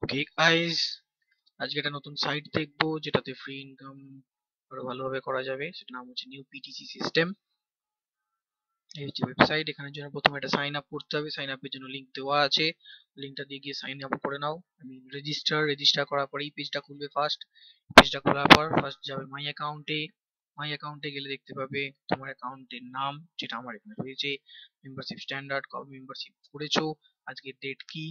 Okay guys, আজকে একটা নতুন সাইট দেখবো যেটাতে ফ্রি ইনকাম আরো ভালোভাবে করা যাবে। সেটার নাম হচ্ছে নিউ পিটিসি সিস্টেম। এই হচ্ছে ওয়েবসাইট। এখানে জন্য প্রথমে একটা সাইন আপ করতে হবে। সাইন আপের জন্য লিংক দেওয়া আছে, লিংকটা দিয়ে গিয়ে সাইন আপ করে নাও। আমি রেজিস্টার করার পরে এই পেজটা খুলবে। পেজটা খোলার পর ফার্স্ট যাবে মাই অ্যাকাউন্টে। মাই অ্যাকাউন্টে গেলে দেখতে পাবে তোমার অ্যাকাউন্টের নাম, যেটা আমার এখানে রয়েছে, মেম্বারশিপ স্ট্যান্ডার্ড, কবে মেম্বারশিপ করেছো, আজকের ডেট কি,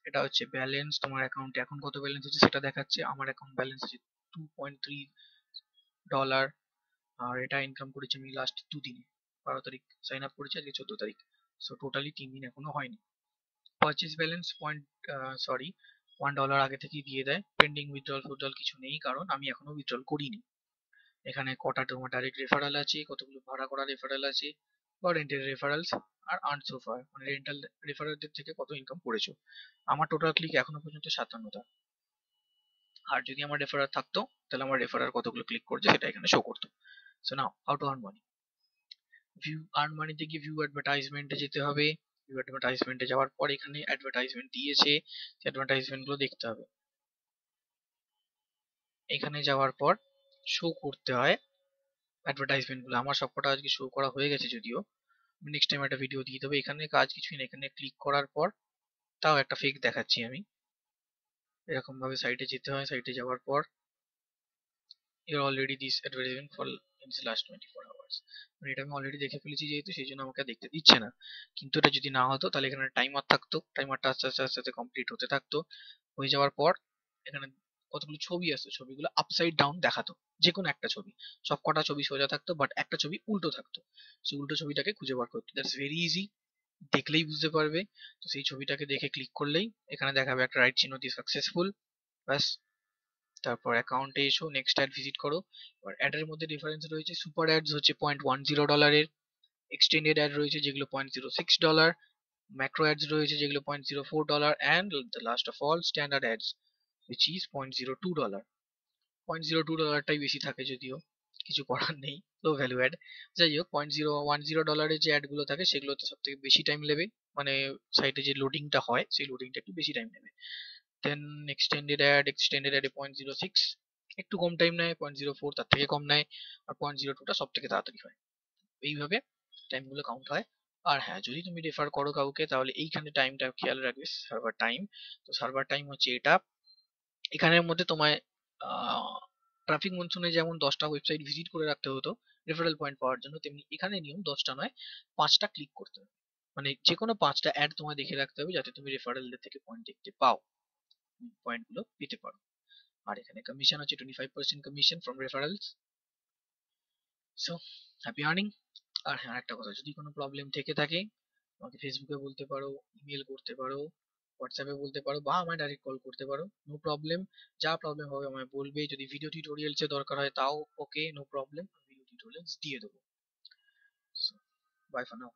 এটা হচ্ছে ব্যালেন্স, তোমার অ্যাকাউন্টে এখন কত ব্যালেন্স আছে সেটা দেখাচ্ছে। আমার অ্যাকাউন্ট ব্যালেন্স আছে $2.3। আর এটা ইনকাম করেছি আমি লাস্ট দুদিনে। 12 তারিখ সাইন আপ করেছি, আজকে 14 তারিখ। সো টোটালি 3 দিন এখনো হয়নি। পারচেজ ব্যালেন্স $1 আগে থেকেই দিয়ে দেয়। পেন্ডিং উইথড্রল ফুইড্রল কিছু নেই, কারণ আমি এখনো উইথড্রল করিনি। এখানে কটা তোমার ডাইরেক্ট রেফারেল আছে, কতগুলো ভাড়া করা রেফারেল আছে, বা রেন্টের রেফারেলস, আর আর্ন সো ফার মানে রেন্টাল রেফারেলদের থেকে কত ইনকাম করেছো। আমার টোটাল ক্লিক এখনো পর্যন্ত 57টা। আর যদি আমার রেফারার থাকতো তাহলে আমার রেফারার কতগুলো ক্লিক করছে সেটা এখানে শো করতো। So now how to earn money. Earn মানিতে গিয়ে ভিউ অ্যাডভার্টাইজমেন্টে যেতে হবে। ভিউ অ্যাডভার্টাইজমেন্টে যাওয়ার পর এখানে অ্যাডভার্টাইজমেন্ট দিয়েছে, অ্যাডভার্টাইজমেন্ট গুলো দেখতে হবে। এখানে যাওয়ার পর শো করতে হয় অ্যাডভার্টাইজমেন্ট গুলো। আমার সবকটা আজকে শো করা হয়ে গেছে, যদিও নেক্সট টাইম একটা ভিডিও দিয়ে দেবো। এখানে কাজ কিছুই না, এখানে ক্লিক করার পর তাও একটা ফেক দেখাচ্ছি আমি। এরকম ভাবে সাইটে যেতে হয়। সাইটে যাওয়ার পর you're already this advertisement for in the last 24 hours, মানে এটা আমি অলরেডি দেখে ফেলেছি, যেহেতু সেই জন্য আমাকে দেখতে দিচ্ছে না। কিন্তু এটা যদি না হতো তাহলে এখানে টাইমার থাকতো, টাইমারটা আস্তে আস্তে আস্তে আস্তে কমপ্লিট হতে থাকতো। হয়ে যাওয়ার পর এখানে কতগুলো ছবি আসতো, ছবিগুলো আপসাইড ডাউন দেখাতো। যে কোনো একটা ছবি, সব কটা ছবি সোজা থাকতো বাট একটা ছবি উল্টো থাকতো। সেই উল্টো ছবিটাকে খুঁজে বার করতে, দ্যাটস ভেরি ইজি, দেখলেই বুঝতে পারবে। তো সেই ছবিটাকে দেখে ক্লিক করলেই এখানে দেখাবে একটা রাইট চিহ্ন দিয়ে সাকসেসফুল, ব্যাস। তারপর অ্যাকাউন্টে এসো, নেক্সট অ্যাড ভিজিট করো। এবার অ্যাডের মধ্যে ডিফারেন্স রয়েছে। সুপার অ্যাডস হচ্ছে $0.10, এক্সটেন্ডেড অ্যাড রয়েছে যেগুলো $0.06, ম্যাক্রো অ্যাডস রয়েছে যেগুলো $0.04, and the last of all standard ads which is $0.02। $0.02টাই বেশি থাকে, যদিও কিছু করার নেই, লো ভ্যালু অ্যাড। যাই হোক, $0.10 যে অ্যাড গুলো থাকে সেগুলোতে সব থেকে বেশি টাইম নেবে, মানে সাইটে যে লোডিংটা হয় সেই লোডিংটা একটু বেশি টাইম নেবে। দেন এক্সটেন্ডেড অ্যাডে 0.06 একটু কম টাইম নেয়, 0.04 তার থেকে কম নেয়, আর 0.02টা সব থেকে তাড়াতাড়ি হয়। এইভাবে টাইমগুলো কাউন্ট হয়। আর হ্যাঁ, যদি তুমি রেফার করো কাউকে তাহলে এইখানে টাইমটা খেয়াল রাখবে, সার্ভার টাইম। তো সার্ভার টাইম হচ্ছে এটা। এখানের মধ্যে তোমায় ট্রাফিক মনসুনে যেমন 10টা ওয়েবসাইট ভিজিট করে রাখতে হতো রেফারেল পয়েন্ট পাওয়ার জন্য, তেমনি এখানে নিয়ম 10টা নয়, 5টা ক্লিক করতে হবে। মানে যে কোনো 5টা অ্যাড তোমায় দেখে রাখতে হবে, যাতে তুমি রেফারেলদের থেকে পয়েন্ট দেখতে পাও, পয়েন্ট গুলো পেতে পারো। আর এখানে কমিশন হচ্ছে 25% commission from referrals. So happy earning. আর হ্যাঁ, একটা কথা, যদি কোনো প্রবলেম থেকে থাকে আমাকে ফেসবুকে বলতে পারো, ইমেল করতে পারো, হোয়াটসঅ্যাপে বলতে পারো, বা আমায় ডাইরেক্ট কল করতে পারো, নো প্রবলেম। যা প্রবলেম হবে আমায় বলবে। যদি ভিডিও টিউটোরিয়ালস এর দরকার হয় তাও okay, no problem, video tutorials দিয়ে দেবো। Bye for now.